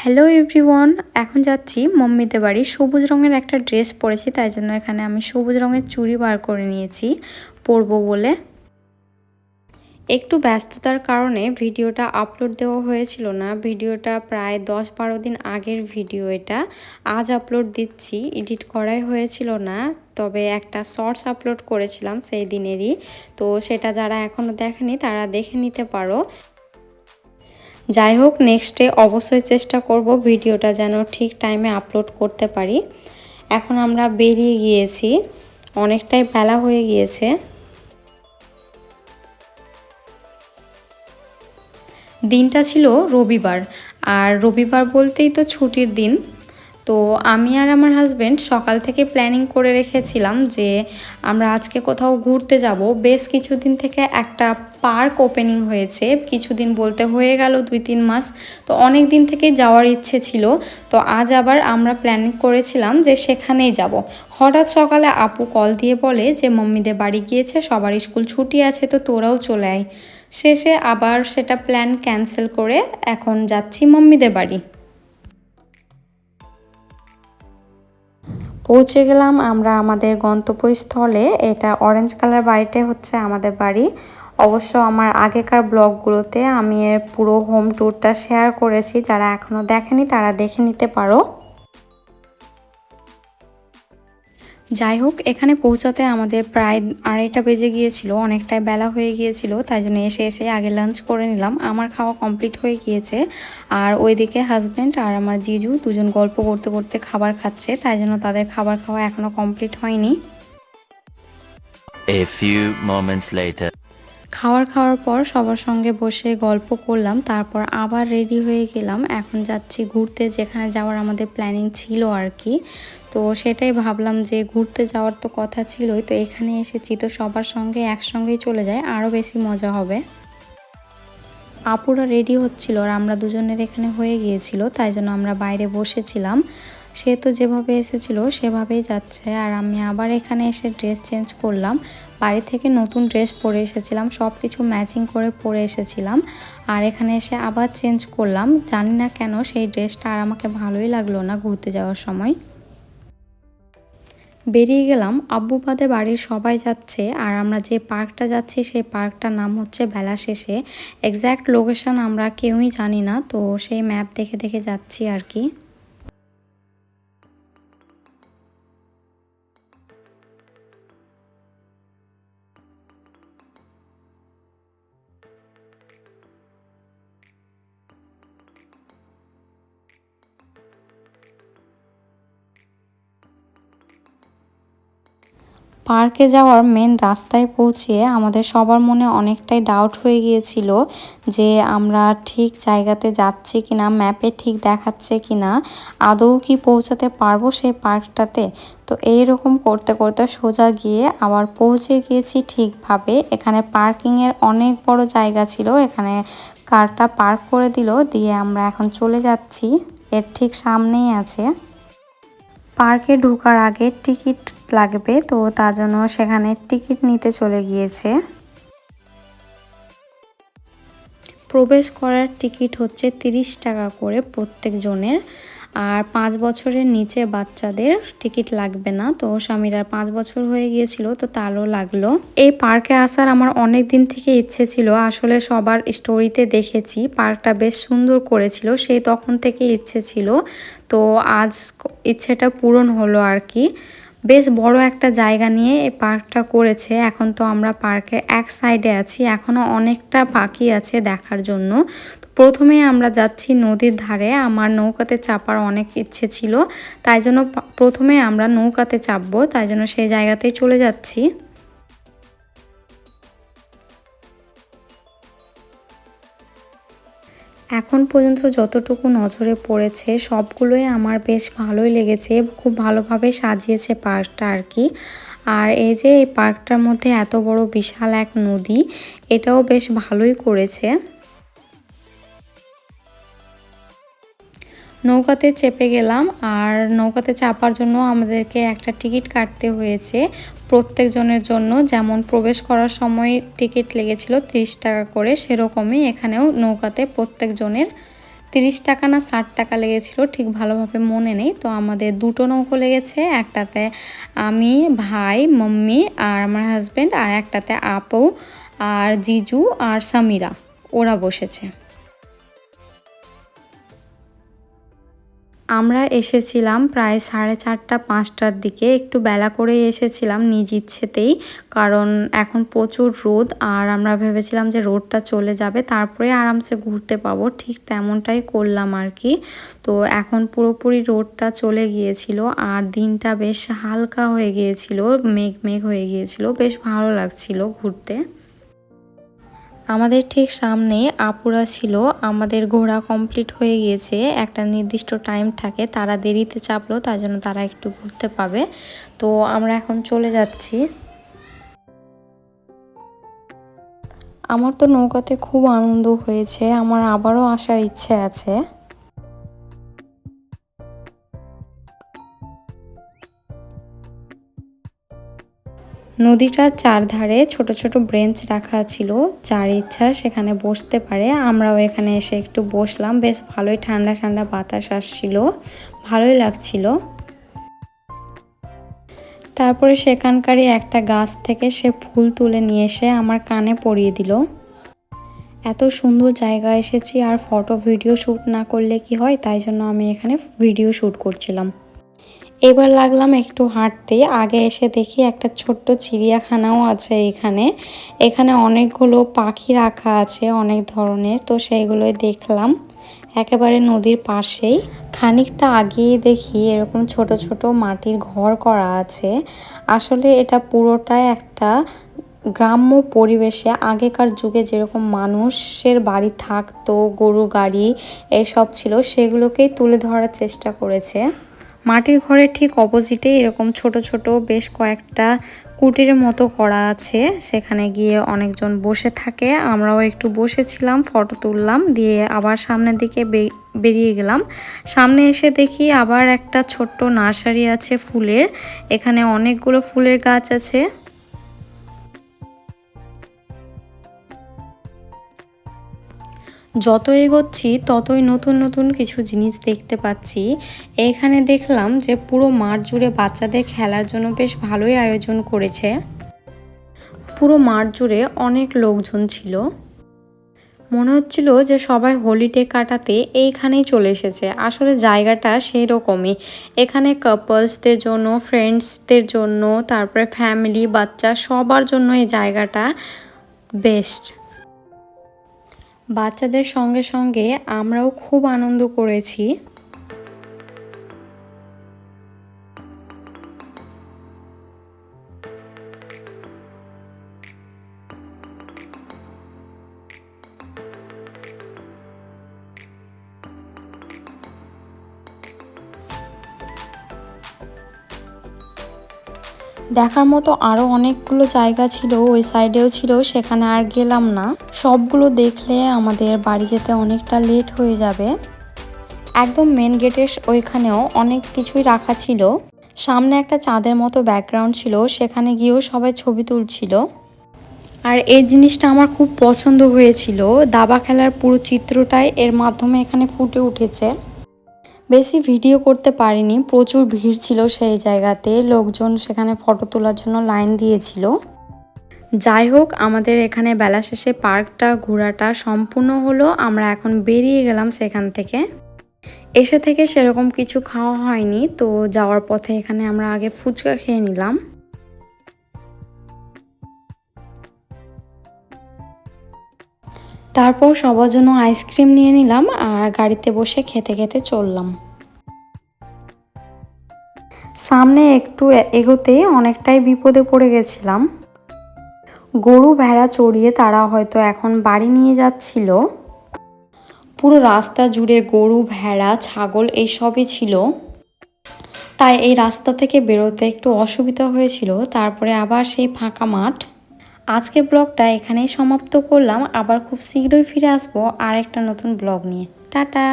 Hello everyone, এখন যাচ্ছি মম্মিদের বাড়ি। সবুজ রঙের একটা ড্রেস পরেছি, তাই জন্য এখানে আমি সবুজ রঙের চুড়ি বার করে নিয়েছি পরবো বলে। একটু ব্যস্ততার কারণে ভিডিওটা আপলোড দেওয়া হয়েছিল না। ভিডিওটা প্রায় 10-12 দিন আগের ভিডিও, এটা আজ আপলোড দিচ্ছি। এডিট করাই হয়েছিল না, তবে একটা শর্টস আপলোড করেছিলাম সেই দিনেরই। তো সেটা যারা এখনও দেখেনি তারা দেখে নিতে পারো। যাই হোক, নেক্সটে অবশ্যই চেষ্টা করব ভিডিওটা যেন ঠিক টাইমে আপলোড করতে পারি। এখন আমরা বেরিয়ে গিয়েছি, অনেকটাই বেলা হয়ে গিয়েছে। দিনটা ছিল রবিবার, আর রবিবার বলতেই তো ছুটির দিন। তো আমি আর আমার হাজব্যান্ড সকাল থেকে প্ল্যানিং করে রেখেছিলাম যে আমরা আজকে কোথাও ঘুরতে যাব। বেশ কিছুদিন থেকে একটা পার্ক ওপেনিং হয়েছে, কিছুদিন বলতে হয়ে গেল 2-3 মাস। তো অনেক দিন থেকে যাওয়ার ইচ্ছে ছিল। তো আজ আবার আমরা প্ল্যানিং করেছিলাম যে সেখানেই যাব। হঠাৎ সকালে আপু কল দিয়ে বলে যে মম্মিদের বাড়ি গিয়েছে, সবার স্কুল ছুটি আছে, তো তোরাও চলে আয়। শেষে আবার সেটা প্ল্যান ক্যান্সেল করে এখন যাচ্ছি মম্মিদের বাড়ি। পৌঁছে গেলাম আমরা আমাদের গন্তব্যস্থলে। এটা অরেঞ্জ কালার বাড়িতে হচ্ছে আমাদের বাড়ি। অবশ্য আমার আগেকার ব্লগগুলোতে আমি এর পুরো হোম ট্যুরটা শেয়ার করেছি, যারা এখনও দেখেনি তারা দেখে নিতে পারো। যাই হোক, এখানে পৌঁছাতে আমাদের প্রায় 2:30 বেজে গিয়েছিল, অনেকটাই বেলা হয়ে গিয়েছিল। তাই জন্য এসে আগে লাঞ্চ করে নিলাম। আমার খাওয়া কমপ্লিট হয়ে গিয়েছে, আর ওইদিকে হাজব্যান্ড আর আমার জিজু দুজন গল্প করতে করতে খাবার খাচ্ছে, তাই জন্য তাদের খাবার খাওয়া এখনও কমপ্লিট হয়নি। A few moments later. খাওয়ার পর সবার সঙ্গে বসে গল্প করলাম, তারপর আবার রেডি হয়ে গেলাম। এখন যাচ্ছি ঘুরতে, যেখানে যাওয়ার আমাদের প্ল্যানিং ছিল আর কি। তো সেটাই ভাবলাম যে ঘুরতে যাওয়ার তো কথা ছিলই, তো এখানে এসেছি, তো সবার সঙ্গে একসঙ্গেই চলে যায়, আরও বেশি মজা হবে। আপুরা রেডি হচ্ছিল আর আমরা দুজনের এখানে হয়ে গিয়েছিল, তাই জন্য আমরা বাইরে বসেছিলাম। সে তো যেভাবে এসেছিল সেভাবেই যাচ্ছে, আর আমি আবার এখানে এসে ড্রেস চেঞ্জ করলাম। বাড়ি থেকে নতুন ড্রেস পরে এসেছিলাম, সব কিছু ম্যাচিং করে পরে এসেছিলাম, আর এখানে এসে আবার চেঞ্জ করলাম। জানি না কেন সেই ড্রেসটা আর আমাকে ভালোই লাগলো না ঘুরতে যাওয়ার সময়। বেরিয়ে গেলাম, আব্বু বাদে বাড়ির সবাই যাচ্ছে, আর আমরা যে পার্কটা যাচ্ছি সেই পার্কটার নাম হচ্ছে বেলা শেষে। এক্স্যাক্ট লোকেশন আমরা কেউই জানি না, তো সেই ম্যাপ দেখে দেখে যাচ্ছি আর কি। পার্কে যাওয়ার মেন রাস্তায় পৌঁছিয়ে আমাদের সবার মনে অনেকটাই ডাউট হয়ে গিয়েছিল যে আমরা ঠিক জায়গাতে যাচ্ছি কিনা, ম্যাপে ঠিক দেখাচ্ছে কিনা, আদৌ কি পৌঁছাতে পারবো সেই পার্কটাতে। তো এইরকম করতে করতে সোজা গিয়ে আবার পৌঁছে গিয়েছি ঠিকভাবে। এখানে পার্কিংয়ের অনেক বড় জায়গা ছিল, এখানে কারটা পার্ক করে দিল, দিয়ে আমরা এখন চলে যাচ্ছি। এর ঠিক সামনেই আছে। পার্কে ঢোকার আগে টিকিট লাগবে, তো তার জন্য সেখানে টিকিট নিতে চলে গিয়েছে। প্রবেশ করার টিকিট হচ্ছে 30 টাকা করে প্রত্যেক জনের, আর 5 বছরের নিচে বাচ্চাদের টিকিট লাগবে না। তো স্বামীর আর 5 বছর হয়ে গিয়েছিল, তো তারও লাগলো। এই পার্কে আসার আমার অনেক দিন থেকে ইচ্ছে ছিল, আসলে সবার স্টোরিতে দেখেছি পার্কটা বেশ সুন্দর করেছিল, সেই তখন থেকে ইচ্ছে ছিল। তো আজ ইচ্ছেটা পূরণ হলো আর কি। বেশ বড় একটা জায়গা নিয়ে এই পার্কটা করেছে। এখন তো আমরা পার্কের এক সাইডে আছি, এখনও অনেকটা বাকি আছে দেখার জন্য। তো প্রথমে আমরা যাচ্ছি নদীর ধারে, আমার নৌকাতে চাপার অনেক ইচ্ছে ছিল, তাই জন্য প্রথমে আমরা নৌকাতে চাপবো, তাই জন্য সেই জায়গাতেই চলে যাচ্ছি। এখন পর্যন্ত যতটুকু নজরে পড়েছে সবগুলোই আমার বেশ ভালোই লেগেছে, খুব ভালোভাবে সাজিয়েছে পার্কটা আর কি। আর এই যে এই পার্কটার মধ্যে এত বড় বিশাল এক নদী, এটাও বেশ ভালোই করেছে। নৌকাতে চেপে গেলাম, আর নৌকাতে চাপার জন্য আমাদেরকে একটা টিকিট কাটতে হয়েছে প্রত্যেকজনের জন্য। যেমন প্রবেশ করার সময় টিকিট লেগেছিল 30 টাকা করে, সেরকমই এখানেও নৌকাতে প্রত্যেকজনের 30 টাকা না 60 টাকা লেগেছিল, ঠিক ভালোভাবে মনে নেই। তো আমাদের দুটো নৌকো লেগেছে, একটাতে আমি, ভাই, মাম্মি আর আমার হাজব্যান্ড, আর একটাতে আপু আর জিজু আর সামিরা, ওরা বসেছে। আমরা এসেছিলাম প্রায় 4:30-5টার দিকে, একটু বেলা করে এসেছিলাম নিজ ইচ্ছেতেই, কারণ এখন প্রচুর রোদ আর আমরা ভেবেছিলাম যে রোদটা চলে যাবে তারপরে আরামসে ঘুরতে পাবো, ঠিক তেমনটাই করলাম আর কি। তো এখন পুরোপুরি রোদটা চলে গিয়েছিল আর দিনটা বেশ হালকা হয়ে গিয়েছিল, মেঘ মেঘ হয়ে গিয়েছিল, বেশ ভালো লাগছিল ঘুরতে। আমাদের ঠিক সামনে আপুরা ছিল, আমাদের ঘোরা কমপ্লিট হয়ে গিয়েছে, একটা নির্দিষ্ট টাইম থাকে, তারা দেরিতে চাপলো তার জন্য তারা একটু ঘুরতে পাবে। তো আমরা এখন চলে যাচ্ছি। আমার তো নৌকাতে খুব আনন্দ হয়েছে, আমার আবারও আসার ইচ্ছে আছে। নদীটার চারধারে ছোট ছোট বেঞ্চ রাখা ছিল, যার ইচ্ছা সেখানে বসতে পারে। আমরাও এখানে এসে একটু বসলাম, বেশ ভালোই ঠান্ডা ঠান্ডা বাতাস আসছিল, ভালোই লাগছিল। তারপরে সেখানকারই একটা গাছ থেকে সে ফুল তুলে নিয়ে এসে আমার কানে পরিয়ে দিল। এত সুন্দর জায়গা এসেছি আর ফটো ভিডিও শ্যুট না করলে কি হয়, তাই জন্য আমি এখানে ভিডিও শ্যুট করছিলাম। এবার লাগলাম একটু হাঁটতে, আগে এসে দেখি একটা ছোট্ট চিড়িয়াখানাও আছে এখানে। এখানে অনেকগুলো পাখি রাখা আছে অনেক ধরনের, তো সেইগুলোই দেখলাম একেবারে নদীর পাশেই। খানিকটা আগেই দেখি এরকম ছোট ছোট মাটির ঘর করা আছে। আসলে এটা পুরোটাই একটা গ্রাম্য পরিবেশে, আগেকার যুগে যেরকম মানুষের বাড়ি থাকতো, গরু গাড়ি এসব ছিল, সেগুলোকেই তুলে ধরার চেষ্টা করেছে। মাটির ঘরের ঠিক অপোজিটে এরকম ছোট ছোট বেশ কয়েকটা কুটিরের মতো করা আছে, সেখানে গিয়ে অনেকজন বসে থাকে। আমরাও একটু বসেছিলাম, ফটো তুললাম, দিয়ে আবার সামনের দিকে বেরিয়ে গেলাম। সামনে এসে দেখি আবার একটা ছোট্ট নার্সারি আছে ফুলের, এখানে অনেকগুলো ফুলের গাছ আছে। যত এগোচ্ছি ততই নতুন নতুন কিছু জিনিস দেখতে পাচ্ছি। এইখানে দেখলাম যে পুরো মাঠ জুড়ে বাচ্চাদের খেলার জন্য বেশ ভালোই আয়োজন করেছে। পুরো মাঠ জুড়ে অনেক লোকজন ছিল, মনে হচ্ছিল যে সবাই হলিডে কাটাতে এইখানেই চলে এসেছে। আসলে জায়গাটা সেই রকমই, এখানে কাপলসদের জন্য, ফ্রেন্ডসদের জন্য, তারপরে ফ্যামিলি, বাচ্চা সবার জন্য এই জায়গাটা বেস্ট। বাচ্চাদের সঙ্গে সঙ্গে আমরাও খুব আনন্দ করেছি। দেখার মতো আরও অনেকগুলো জায়গা ছিল, ওই সাইডেও ছিল, সেখানে আর গেলাম না। সবগুলো দেখলে আমাদের বাড়ি যেতে অনেকটা লেট হয়ে যাবে। একদম মেন গেটের ওইখানেও অনেক কিছুই রাখা ছিল, সামনে একটা চাঁদের মতো ব্যাকগ্রাউন্ড ছিল, সেখানে গিয়েও সবাই ছবি তুলছিল। আর এই জিনিসটা আমার খুব পছন্দ হয়েছিল, দাবা খেলার পুরো চিত্রটাই এর মাধ্যমে এখানে ফুটে উঠেছে। বেশি ভিডিও করতে পারিনি, প্রচুর ভিড় ছিল সেই জায়গাতে, লোকজন সেখানে ফটো তোলার জন্য লাইন দিয়েছিল। যাই হোক, আমাদের এখানে বেলা শেষে পার্কটা ঘোরাটা সম্পূর্ণ হলো। আমরা এখন বেরিয়ে গেলাম সেখান থেকে। এসে থেকে সেরকম কিছু খাওয়া হয়নি, তো যাওয়ার পথে এখানে আমরা আগে ফুচকা খেয়ে নিলাম। তারপর সবার জন্য আইসক্রিম নিয়ে নিলাম আর গাড়িতে বসে খেতে খেতে চললাম। সামনে একটু এগোতে অনেকটাই বিপদে পড়ে গেছিলাম। গরু ভেড়া চড়িয়ে তারা হয়তো এখন বাড়ি নিয়ে যাচ্ছিল। পুরো রাস্তা জুড়ে গরু ভেড়া ছাগল এইসবই ছিল, তাই এই রাস্তা থেকে বেরোতে একটু অসুবিধা হয়েছিল। তারপরে আবার সেই ফাঁকা মাঠ। আজকের ব্লগটা এখানেই সমাপ্ত করলাম, আবার খুব শীঘ্রই ফিরে আসবো আর একটা নতুন ব্লগ নিয়ে। টাটা।